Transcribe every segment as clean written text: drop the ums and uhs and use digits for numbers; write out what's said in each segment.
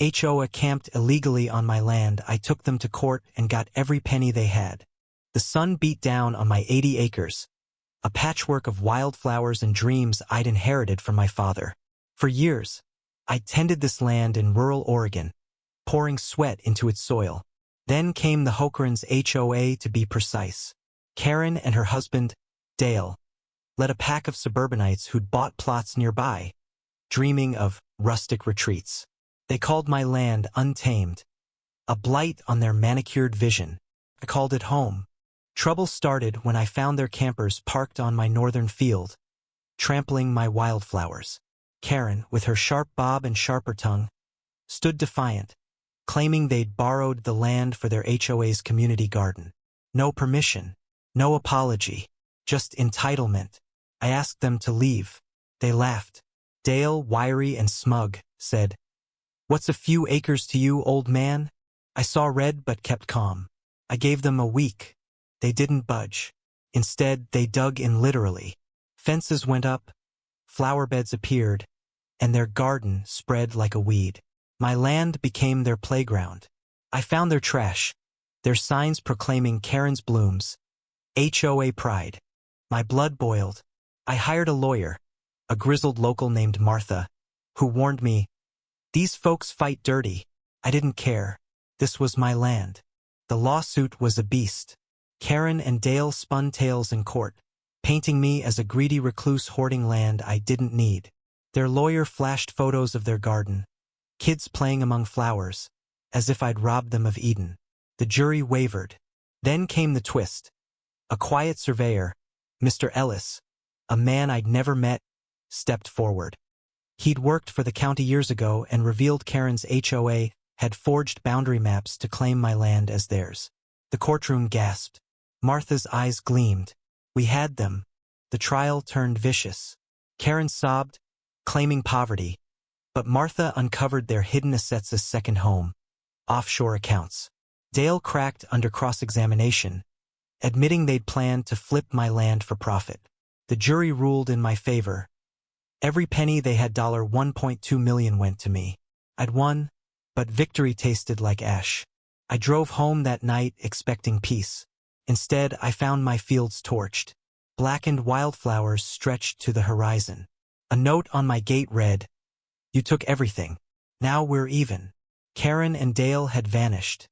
HOA camped illegally on my land. I took them to court and got every penny they had. The sun beat down on my 80 acres, a patchwork of wildflowers and dreams I'd inherited from my father. For years, I tended this land in rural Oregon, pouring sweat into its soil. Then came the HOA Karens, HOA to be precise. Karen and her husband, Dale, led a pack of suburbanites who'd bought plots nearby, dreaming of rustic retreats. They called my land untamed, a blight on their manicured vision. I called it home. Trouble started when I found their campers parked on my northern field, trampling my wildflowers. Karen, with her sharp bob and sharper tongue, stood defiant, claiming they'd borrowed the land for their HOA's community garden. No permission, no apology, just entitlement. I asked them to leave. They laughed. Dale, wiry and smug, said, "What's a few acres to you, old man?" I saw red but kept calm. I gave them a week. They didn't budge. Instead, they dug in literally. Fences went up, flower beds appeared, and their garden spread like a weed. My land became their playground. I found their trash, their signs proclaiming Karen's blooms, HOA pride. My blood boiled. I hired a lawyer, a grizzled local named Martha, who warned me, "These folks fight dirty." I didn't care. This was my land. The lawsuit was a beast. Karen and Dale spun tales in court, painting me as a greedy recluse hoarding land I didn't need. Their lawyer flashed photos of their garden, kids playing among flowers, as if I'd robbed them of Eden. The jury wavered. Then came the twist. A quiet surveyor, Mr. Ellis, a man I'd never met, stepped forward. He'd worked for the county years ago and revealed Karen's HOA had forged boundary maps to claim my land as theirs. The courtroom gasped. Martha's eyes gleamed. We had them. The trial turned vicious. Karen sobbed, claiming poverty, but Martha uncovered their hidden assets as second home, offshore accounts. Dale cracked under cross-examination, admitting they'd planned to flip my land for profit. The jury ruled in my favor. Every penny they had, $1.2 million, went to me. I'd won, but victory tasted like ash. I drove home that night expecting peace. Instead, I found my fields torched. Blackened wildflowers stretched to the horizon. A note on my gate read, "You took everything. Now we're even." Karen and Dale had vanished,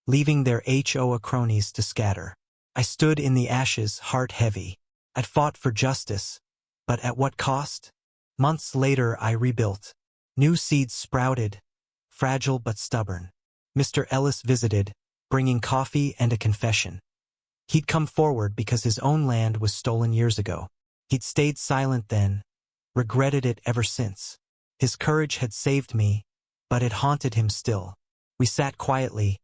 leaving their HOA cronies to scatter. I stood in the ashes, heart heavy. I'd fought for justice, but at what cost? Months later, I rebuilt. New seeds sprouted, fragile but stubborn. Mr. Ellis visited, bringing coffee and a confession. He'd come forward because his own land was stolen years ago. He'd stayed silent then, regretted it ever since. His courage had saved me, but it haunted him still. We sat quietly,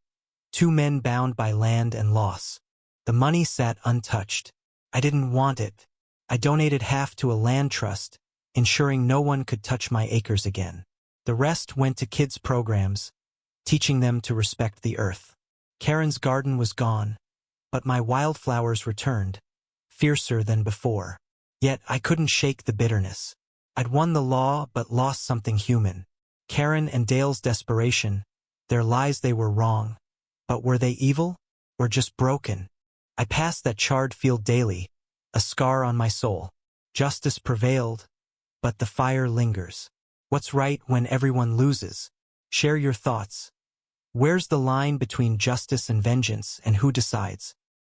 two men bound by land and loss. The money sat untouched. I didn't want it. I donated half to a land trust, ensuring no one could touch my acres again. The rest went to kids' programs, teaching them to respect the earth. Karen's garden was gone, but my wildflowers returned, fiercer than before. Yet I couldn't shake the bitterness. I'd won the law but lost something human. Karen and Dale's desperation, their lies, they were wrong. But were they evil? Or just broken? I passed that charred field daily, a scar on my soul. Justice prevailed, but the fire lingers. What's right when everyone loses? Share your thoughts. Where's the line between justice and vengeance, and who decides?